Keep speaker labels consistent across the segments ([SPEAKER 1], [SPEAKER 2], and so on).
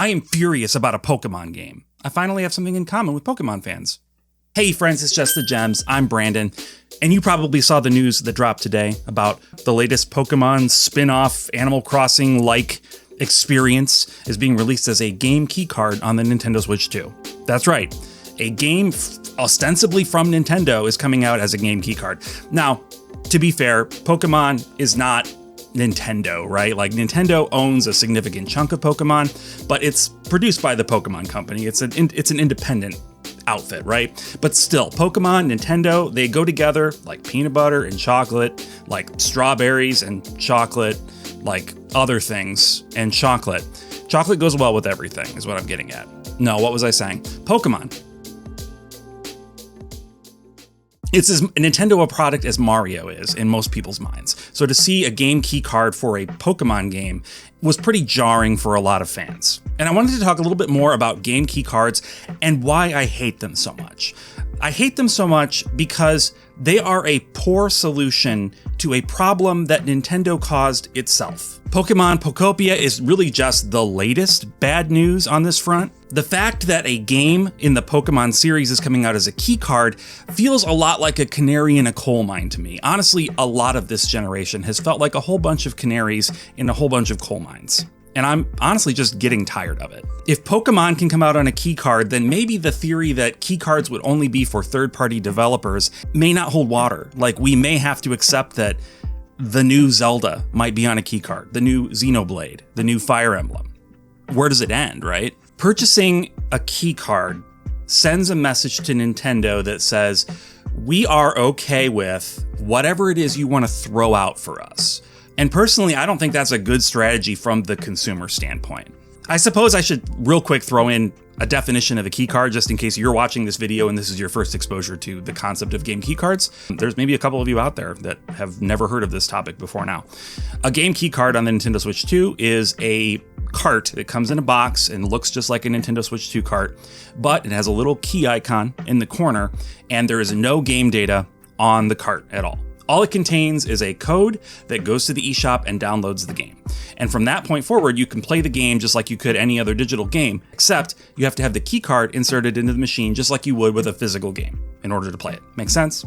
[SPEAKER 1] I am furious about a Pokemon game. I finally have something in common with Pokemon fans. Hey friends, it's Just the Gems. I'm Brandon, and you probably saw the news that dropped today about the latest Pokemon spin-off Animal Crossing-like experience is being released as a game keycard on the Nintendo Switch 2. That's right. A game ostensibly from Nintendo is coming out as a game keycard. Now, to be fair, Pokemon is not Nintendo, right? Like, Nintendo owns a significant chunk of Pokemon, but it's produced by the Pokemon Company. It's an independent outfit, right? But still, Pokemon, Nintendo, they go together like peanut butter and chocolate, like strawberries and chocolate, like other things and chocolate. Chocolate goes well with everything, is what I'm getting at. No, what was I saying? Pokemon. It's as Nintendo a product as Mario is in most people's minds. So to see a game key card for a Pokemon game was pretty jarring for a lot of fans. And I wanted to talk a little bit more about game key cards and why I hate them so much. I hate them so much because they are a poor solution to a problem that Nintendo caused itself. Pokemon Pocopia is really just the latest bad news on this front. The fact that a game in the Pokemon series is coming out as a key card feels a lot like a canary in a coal mine to me. Honestly, a lot of this generation has felt like a whole bunch of canaries in a whole bunch of coal mines. And I'm honestly just getting tired of it. If Pokemon can come out on a key card, then maybe the theory that key cards would only be for third-party developers may not hold water. Like, we may have to accept that the new Zelda might be on a key card, the new Xenoblade, the new Fire Emblem. Where does it end, right? Purchasing a key card sends a message to Nintendo that says, we are okay with whatever it is you want to throw out for us. And personally, I don't think that's a good strategy from the consumer standpoint. I suppose I should real quick throw in a definition of a key card just in case you're watching this video and this is your first exposure to the concept of game key cards. There's maybe a couple of you out there that have never heard of this topic before now. A game key card on the Nintendo Switch 2 is a cart that comes in a box and looks just like a Nintendo Switch 2 cart, but it has a little key icon in the corner and there is no game data on the cart at all. All it contains is a code that goes to the eShop and downloads the game. And from that point forward, you can play the game just like you could any other digital game, except you have to have the key card inserted into the machine just like you would with a physical game in order to play it. Make sense?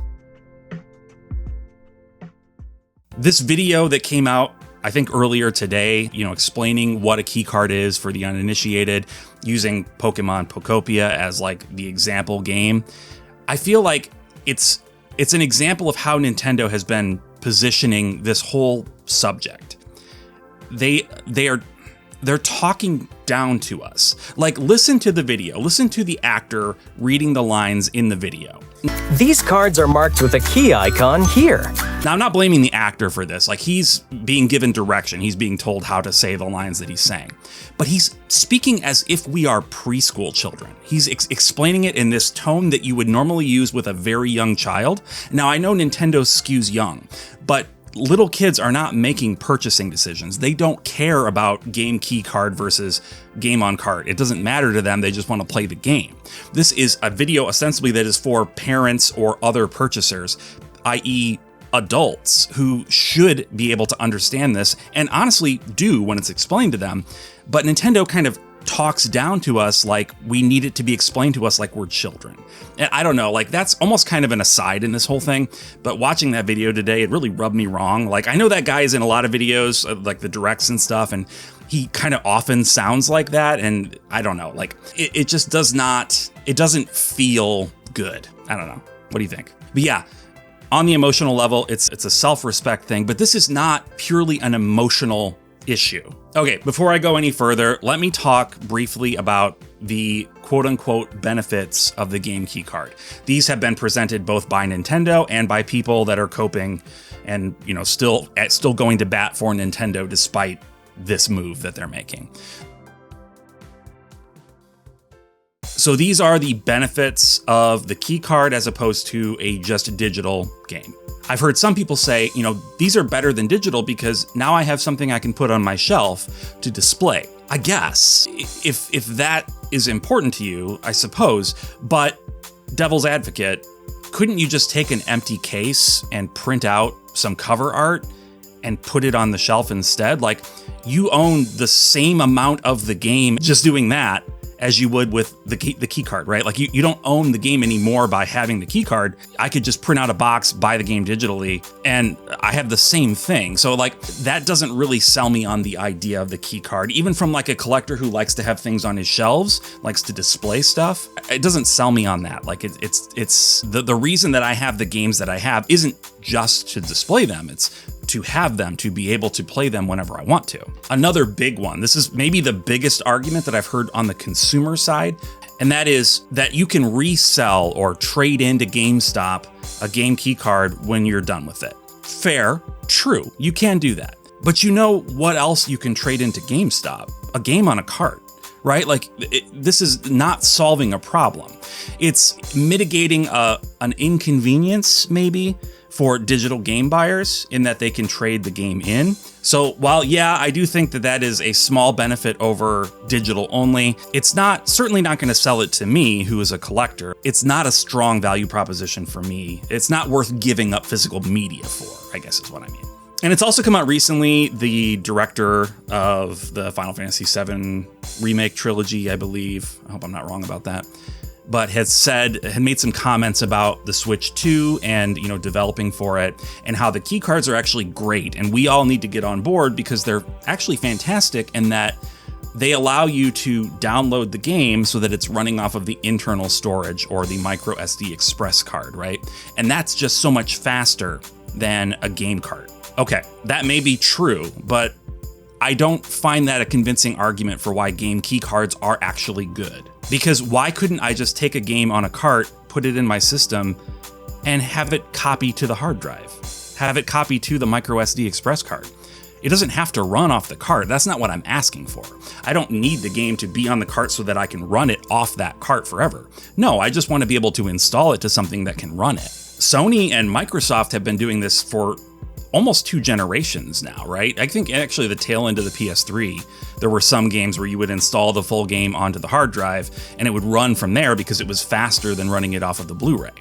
[SPEAKER 1] This video that came out, I think earlier today, explaining what a key card is for the uninitiated, using Pokemon Pocopia as like the example game, I feel like it's an example of how Nintendo has been positioning this whole subject. They're talking down to us. Like, listen to the video. Listen to the actor reading the lines in the video.
[SPEAKER 2] These cards are marked with a key icon here.
[SPEAKER 1] Now, I'm not blaming the actor for this. Like, he's being given direction. He's being told how to say the lines that he's saying. But he's speaking as if we are preschool children. He's explaining it in this tone that you would normally use with a very young child. Now, I know Nintendo skews young, but little kids are not making purchasing decisions. They don't care about game key card versus game on cart. It doesn't matter to them. They just want to play the game. This is a video ostensibly that is for parents or other purchasers, i.e. adults who should be able to understand this and honestly do when it's explained to them. But Nintendo kind of talks down to us like we need it to be explained to us like we're children. And I don't know, like that's almost kind of an aside in this whole thing, but watching that video today, it really rubbed me wrong. Like, I know that guy is in a lot of videos, like the directs and stuff, and he kind of often sounds like that, and I don't know, like it just doesn't feel good. I don't know. What do you think? But yeah, on the emotional level, it's a self-respect thing, but this is not purely an emotional issue. Okay, before I go any further, let me talk briefly about the quote-unquote benefits of the game key card. These have been presented both by Nintendo and by people that are coping and, still going to bat for Nintendo despite this move that they're making. So these are the benefits of the key card as opposed to a just digital game. I've heard some people say, these are better than digital because now I have something I can put on my shelf to display. I guess, if that is important to you, I suppose, but devil's advocate, couldn't you just take an empty case and print out some cover art and put it on the shelf instead. Like, you own the same amount of the game just doing that as you would with the key card, right? Like, you don't own the game anymore by having the key card. I could just print out a box, buy the game digitally, and I have the same thing. So like, that doesn't really sell me on the idea of the key card. Even from like a collector who likes to have things on his shelves, likes to display stuff, it doesn't sell me on that. Like, it's the reason that I have the games that I have isn't just to display them. It's to have them, to be able to play them whenever I want to. Another big one, this is maybe the biggest argument that I've heard on the consumer side, and that is that you can resell or trade into GameStop a game key card when you're done with it. Fair, true, you can do that. But you know what else you can trade into GameStop? A game on a cart, right? Like, this is not solving a problem. It's mitigating an inconvenience, maybe, for digital game buyers in that they can trade the game in. So while, yeah, I do think that is a small benefit over digital only, it's certainly not going to sell it to me, who is a collector. It's not a strong value proposition for me. It's not worth giving up physical media for, I guess is what I mean. And it's also come out recently, the director of the Final Fantasy VII Remake trilogy, I believe, I hope I'm not wrong about that, but had made some comments about the Switch 2 and, developing for it, and how the key cards are actually great. And we all need to get on board because they're actually fantastic, and that they allow you to download the game so that it's running off of the internal storage or the micro SD express card, right? And that's just so much faster than a game card. Okay, that may be true, but I don't find that a convincing argument for why game key cards are actually good. Because why couldn't I just take a game on a cart, put it in my system, and have it copy to the hard drive? Have it copy to the micro SD express card? It doesn't have to run off the cart. That's not what I'm asking for. I don't need the game to be on the cart so that I can run it off that cart forever. No, I just want to be able to install it to something that can run it. Sony and Microsoft have been doing this for almost 2 generations now, right? I think actually the tail end of the PS3, there were some games where you would install the full game onto the hard drive and it would run from there because it was faster than running it off of the Blu-ray.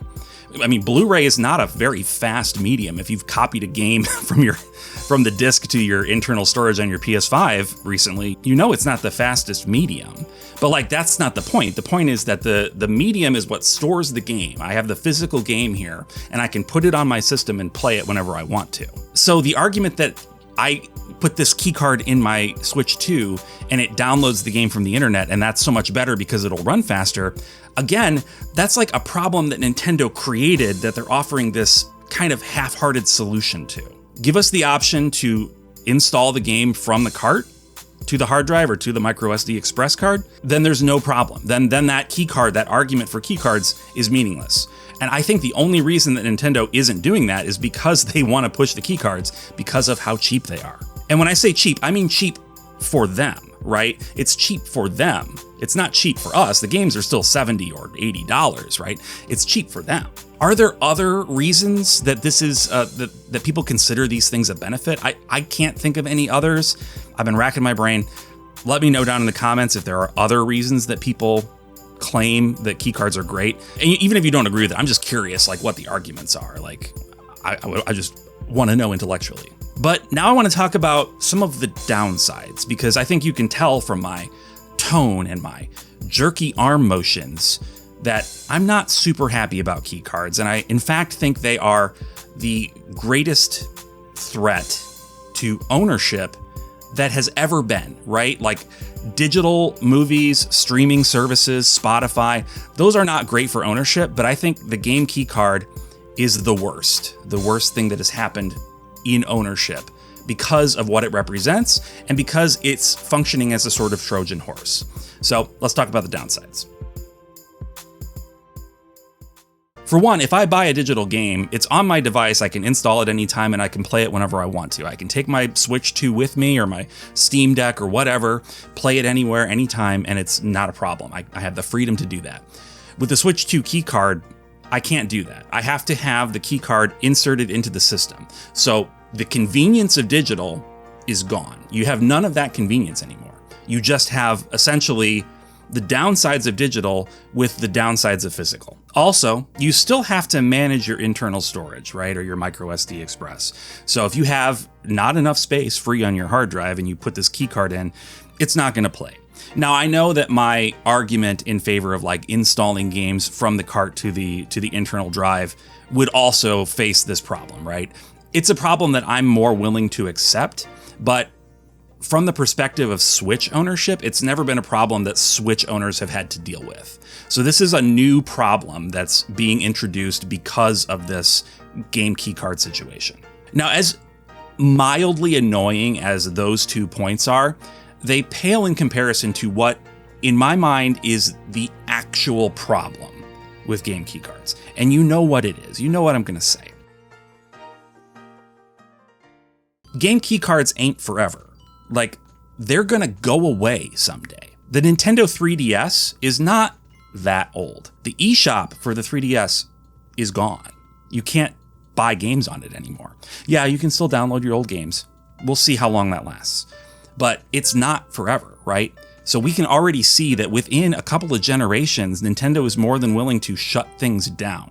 [SPEAKER 1] I mean, Blu-ray is not a very fast medium. If you've copied a game from the disc to your internal storage on your PS5 recently, it's not the fastest medium. But like, that's not the point. The point is that the medium is what stores the game. I have the physical game here, and I can put it on my system and play it whenever I want to. So the argument that I put this key card in my Switch 2 and it downloads the game from the internet, and that's so much better because it'll run faster. Again, that's like a problem that Nintendo created that they're offering this kind of half-hearted solution to. Give us the option to install the game from the cart to the hard drive or to the micro SD express card, then there's no problem. Then that key card, that argument for key cards is meaningless. And I think the only reason that Nintendo isn't doing that is because they want to push the key cards because of how cheap they are. And when I say cheap, I mean cheap for them, right? It's cheap for them. It's not cheap for us. The games are still $70 or $80, right? It's cheap for them. Are there other reasons that this is that people consider these things a benefit? I can't think of any others. I've been racking my brain. Let me know down in the comments if there are other reasons that people claim that key cards are great. And even if you don't agree with it, I'm just curious, like, what the arguments are. Like, I just want to know intellectually. But now I want to talk about some of the downsides, because I think you can tell from my tone and my jerky arm motions that I'm not super happy about key cards. And I, in fact, think they are the greatest threat to ownership that has ever been, right? Like, digital movies, streaming services, Spotify, those are not great for ownership, but I think the game key card is the worst thing that has happened in ownership because of what it represents and because it's functioning as a sort of Trojan horse. So let's talk about the downsides. For one, if I buy a digital game, it's on my device, I can install it anytime and I can play it whenever I want to. I can take my Switch 2 with me or my Steam Deck or whatever, play it anywhere, anytime, and it's not a problem. I have the freedom to do that. With the Switch 2 key card, I can't do that. I have to have the key card inserted into the system. So the convenience of digital is gone. You have none of that convenience anymore. You just have essentially the downsides of digital with the downsides of physical. Also, you still have to manage your internal storage, right? Or your micro SD Express. So if you have not enough space free on your hard drive and you put this key card in, it's not going to play. Now, I know that my argument in favor of like installing games from the cart to the internal drive would also face this problem, right? It's a problem that I'm more willing to accept, but from the perspective of Switch ownership, it's never been a problem that Switch owners have had to deal with. So this is a new problem that's being introduced because of this game keycard situation. Now, as mildly annoying as those 2 points are, they pale in comparison to what, in my mind, is the actual problem with game keycards. And you know what it is. You know what I'm going to say. Game keycards ain't forever. Like, they're going to go away someday. The Nintendo 3DS is not that old. The eShop for the 3DS is gone. You can't buy games on it anymore. Yeah, you can still download your old games. We'll see how long that lasts. But it's not forever, right? So we can already see that within a couple of generations, Nintendo is more than willing to shut things down.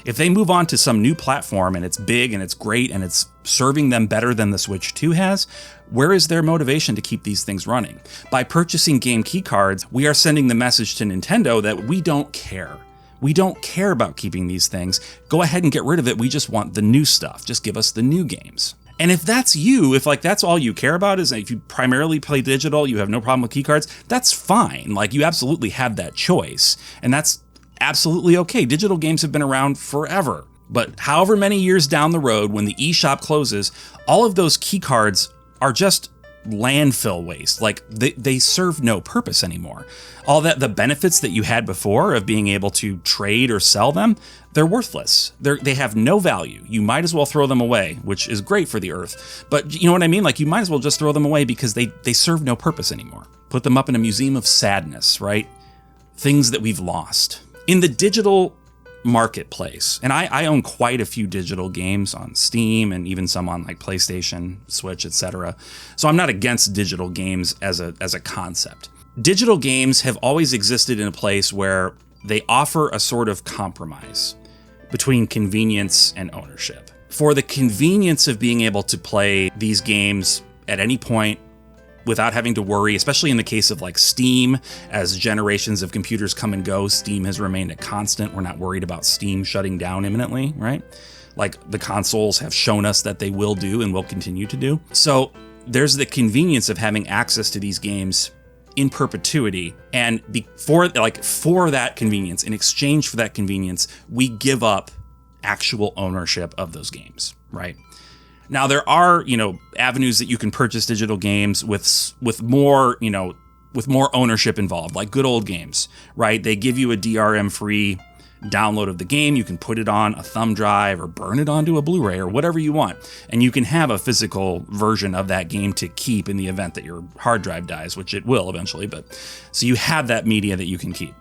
[SPEAKER 1] If they move on to some new platform and it's big and it's great and it's serving them better than the Switch 2 has, where is their motivation to keep these things running? By purchasing game keycards, we are sending the message to Nintendo that we don't care. We don't care about keeping these things. Go ahead and get rid of it. We just want the new stuff. Just give us the new games. And if that's you, if like that's all you care about is if you primarily play digital, you have no problem with keycards, that's fine. Like you absolutely have that choice. And that's absolutely okay. Digital games have been around forever. But however many years down the road, when the eShop closes, all of those keycards are just landfill waste. Like they serve no purpose anymore. All that the benefits that you had before of being able to trade or sell them, they're worthless. They have no value. You might as well throw them away, which is great for the earth. But you know what I mean? Like you might as well just throw them away because they serve no purpose anymore. Put them up in a museum of sadness, right? Things that we've lost. In the digital marketplace, and I own quite a few digital games on Steam and even some on like PlayStation, Switch, etc. So I'm not against digital games as a concept. Digital games have always existed in a place where they offer a sort of compromise between convenience and ownership. For the convenience of being able to play these games at any point without having to worry, especially in the case of like Steam, as generations of computers come and go, Steam has remained a constant. We're not worried about Steam shutting down imminently, right? Like the consoles have shown us that they will do and will continue to do. So there's the convenience of having access to these games in perpetuity. And for that convenience, in exchange for that convenience, we give up actual ownership of those games, right? Now there are, avenues that you can purchase digital games with more ownership involved, like good old games, right? They give you a DRM-free download of the game. You can put it on a thumb drive or burn it onto a Blu-ray or whatever you want. And you can have a physical version of that game to keep in the event that your hard drive dies, which it will eventually. But so you have that media that you can keep.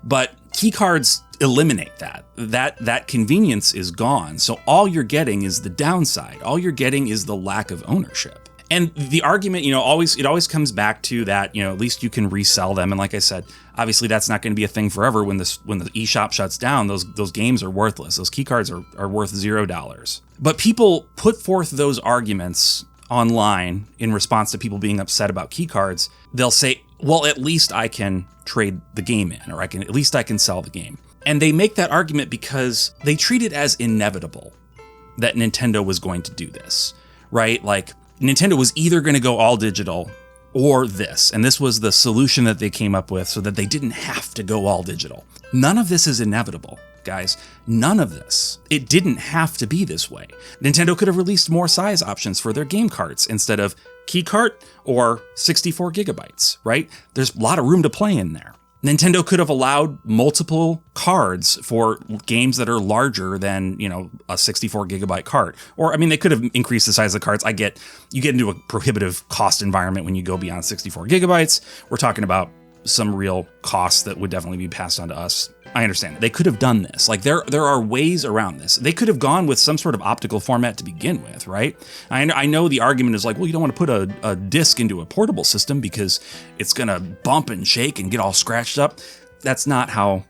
[SPEAKER 1] But keycards eliminate that. That convenience is gone. So all you're getting is the downside. All you're getting is the lack of ownership. And the argument, it always comes back to that, at least you can resell them. And like I said, obviously that's not going to be a thing forever. When the eShop shuts down, those games are worthless. Those keycards are worth $0. But people put forth those arguments online in response to people being upset about keycards. They'll say, well, at least I can trade the game in, or at least I can sell the game. And they make that argument because they treat it as inevitable that Nintendo was going to do this, right? Like Nintendo was either going to go all digital or this, and this was the solution that they came up with so that they didn't have to go all digital. None of this is inevitable, guys. None of this. It didn't have to be this way. Nintendo could have released more size options for their game carts instead of key cart or 64 gigabytes, right? There's a lot of room to play in there. Nintendo could have allowed multiple cards for games that are larger than, a 64 gigabyte cart. Or, they could have increased the size of the cards. I get, you get into a prohibitive cost environment when you go beyond 64 gigabytes. We're talking about some real costs that would definitely be passed on to us I understand. They could have done this. Like there are ways around this. They could have gone with some sort of optical format to begin with, right? I know the argument is like, well, you don't want to put a disc into a portable system because it's going to bump and shake and get all scratched up. That's not how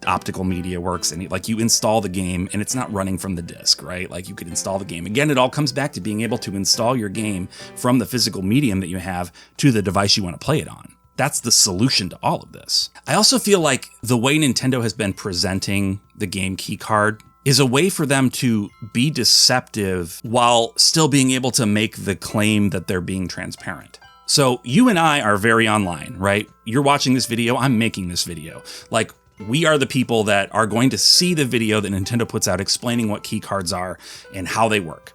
[SPEAKER 1] optical media works. And like you install the game and it's not running from the disc, right? Like you could install the game. Again, it all comes back to being able to install your game from the physical medium that you have to the device you want to play it on. That's the solution to all of this. I also feel like the way Nintendo has been presenting the game key card is a way for them to be deceptive while still being able to make the claim that they're being transparent. So you and I are very online, right? You're watching this video, I'm making this video. Like we are the people that are going to see the video that Nintendo puts out explaining what key cards are and how they work.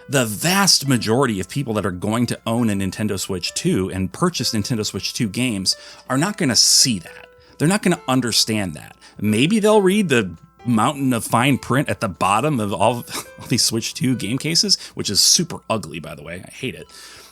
[SPEAKER 1] The vast majority of people that are going to own a Nintendo Switch 2 and purchase Nintendo Switch 2 games are not going to see that. They're not going to understand that. Maybe they'll read the mountain of fine print at the bottom of all these Switch 2 game cases, which is super ugly, by the way. I hate it.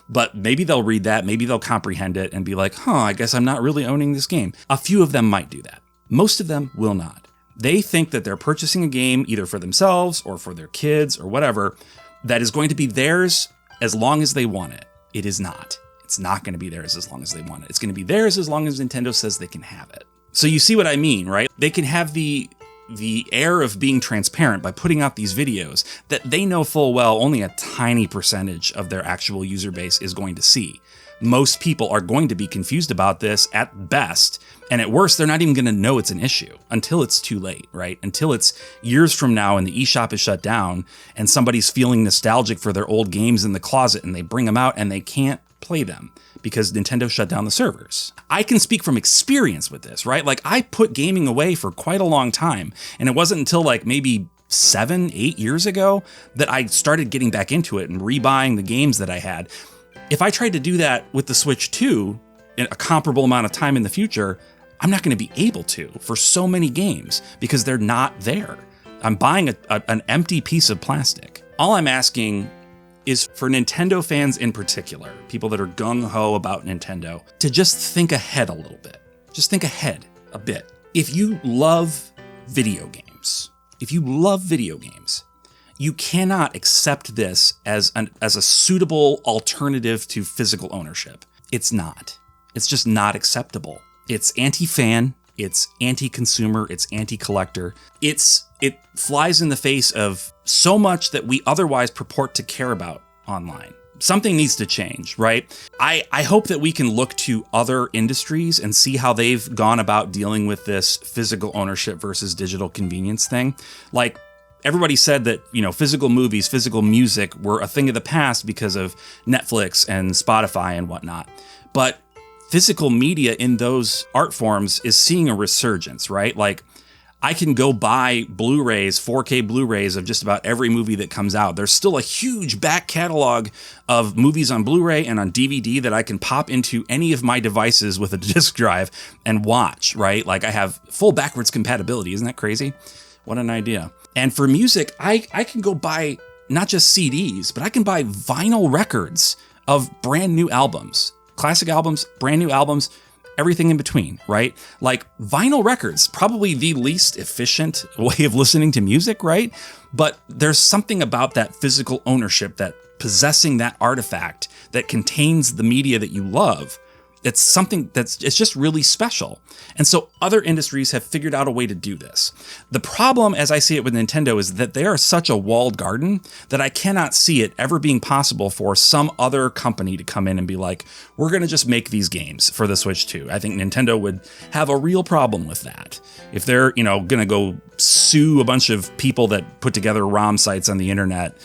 [SPEAKER 1] But maybe they'll read that, maybe they'll comprehend it and be like, I guess I'm not really owning this game. A few of them might do that. Most of them will not. They think that they're purchasing a game either for themselves or for their kids or whatever that is going to be theirs as long as they want it. It is not. It's not going to be theirs as long as they want it. It's going to be theirs as long as Nintendo says they can have it. So you see what I mean, right? They can have the air of being transparent by putting out these videos that they know full well only a tiny percentage of their actual user base is going to see. Most people are going to be confused about this at best, and at worst, they're not even going to know it's an issue until it's too late, right? Until it's years from now and the eShop is shut down and somebody's feeling nostalgic for their old games in the closet and they bring them out and they can't play them because Nintendo shut down the servers. I can speak from experience with this, right? Like I put gaming away for quite a long time, and it wasn't until like maybe 7-8 years ago that I started getting back into it and rebuying the games that I had. If I tried to do that with the Switch 2 in a comparable amount of time in the future, I'm not going to be able to for so many games because they're not there. I'm buying an empty piece of plastic. All I'm asking is for Nintendo fans in particular, people that are gung-ho about Nintendo, to just think ahead a little bit. Just think ahead a bit. If you love video games, you cannot accept this as a suitable alternative to physical ownership. It's not. It's just not acceptable. It's anti-fan, it's anti-consumer, it's anti-collector. It flies in the face of so much that we otherwise purport to care about online. Something needs to change, right? I hope that we can look to other industries and see how they've gone about dealing with this physical ownership versus digital convenience thing. Like, everybody said that, physical movies, physical music were a thing of the past because of Netflix and Spotify and whatnot. But physical media in those art forms is seeing a resurgence, right? Like, I can go buy Blu-rays, 4K Blu-rays of just about every movie that comes out. There's still a huge back catalog of movies on Blu-ray and on DVD that I can pop into any of my devices with a disk drive and watch, right? Like I have full backwards compatibility. Isn't that crazy? What an idea. And for music, I can go buy not just CDs, but I can buy vinyl records of brand new albums, classic albums, brand new albums, everything in between, right? Like vinyl records, probably the least efficient way of listening to music, right? But there's something about that physical ownership, that possessing that artifact that contains the media that you love. It's something it's just really special. And so other industries have figured out a way to do this. The problem, as I see it with Nintendo, is that they are such a walled garden that I cannot see it ever being possible for some other company to come in and be like, we're going to just make these games for the Switch 2. I think Nintendo would have a real problem with that. If they're, going to go sue a bunch of people that put together ROM sites on the internet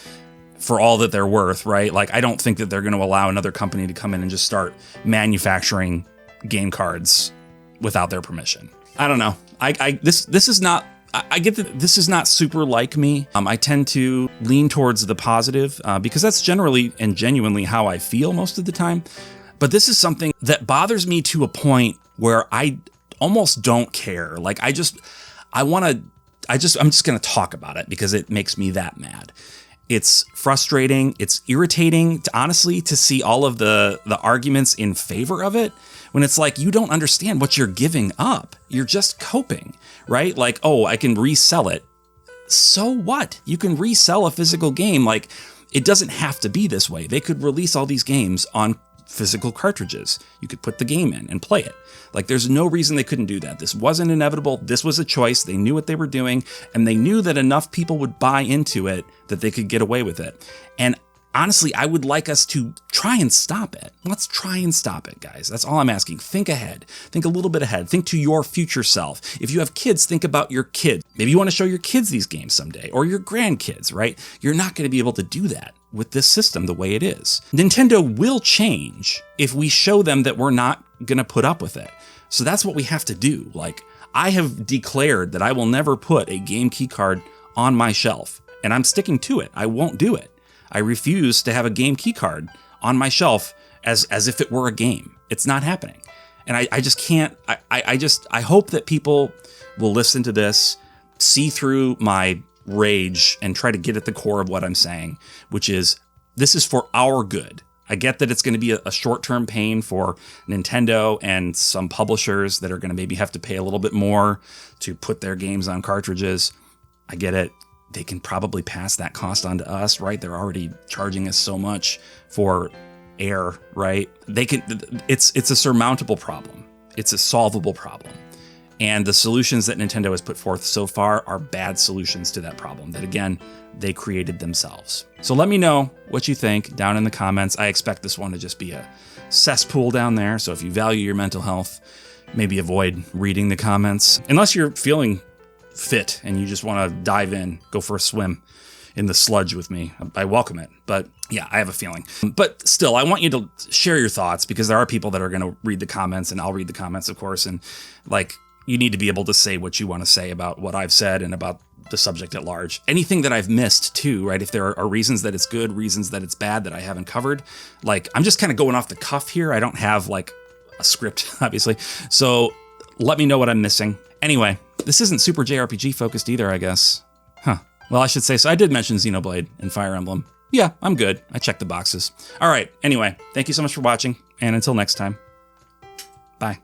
[SPEAKER 1] for all that they're worth, right? Like, I don't think that they're going to allow another company to come in and just start manufacturing game cards without their permission. I don't know. This is not, I get that this is not super like me. I tend to lean towards the positive because that's generally and genuinely how I feel most of the time. But this is something that bothers me to a point where I almost don't care. Like, I'm just going to talk about it because it makes me that mad. It's frustrating. It's irritating, honestly, to see all of the arguments in favor of it when it's like, you don't understand what you're giving up. You're just coping, right? Like, oh, I can resell it. So what? You can resell a physical game. Like, it doesn't have to be this way. They could release all these games on physical cartridges. You could put the game in and play it. Like, there's no reason they couldn't do that. This wasn't inevitable. This was a choice. They knew what they were doing, and they knew that enough people would buy into it that they could get away with it. And honestly, I would like us to try and stop it. Let's try and stop it, guys. That's all I'm asking. Think ahead. Think a little bit ahead. Think to your future self. If you have kids, think about your kids. Maybe you want to show your kids these games someday, or your grandkids, right? You're not going to be able to do that with this system the way it is. Nintendo will change if we show them that we're not going to put up with it. So that's what we have to do. Like, I have declared that I will never put a game key card on my shelf, and I'm sticking to it. I won't do it. I refuse to have a game key card on my shelf as if it were a game. It's not happening. And I just can't, I hope that people will listen to this, see through my rage, and try to get at the core of what I'm saying, which is, this is for our good. I get that it's going to be a short-term pain for Nintendo and some publishers that are going to maybe have to pay a little bit more to put their games on cartridges. I get it. They can probably pass that cost on to us, right? They're already charging us so much for air, right? They can. It's a surmountable problem. It's a solvable problem. And the solutions that Nintendo has put forth so far are bad solutions to that problem that, again, they created themselves. So let me know what you think down in the comments. I expect this one to just be a cesspool down there. So if you value your mental health, maybe avoid reading the comments. Unless you're feeling fit and you just want to dive in, go for a swim in the sludge with me, I welcome it. But yeah, I have a feeling. But still, I want you to share your thoughts, because there are people that are going to read the comments, and I'll read the comments, of course. And like, you need to be able to say what you want to say about what I've said and about the subject at large. Anything that I've missed too, right? If there are reasons that it's good, reasons that it's bad that I haven't covered, like, I'm just kind of going off the cuff here. I don't have like a script, obviously. So let me know what I'm missing. Anyway, this isn't super JRPG focused either, I guess. Well, I should say, so I did mention Xenoblade and Fire Emblem. Yeah, I'm good. I checked the boxes. All right. Anyway, thank you so much for watching. And until next time, bye.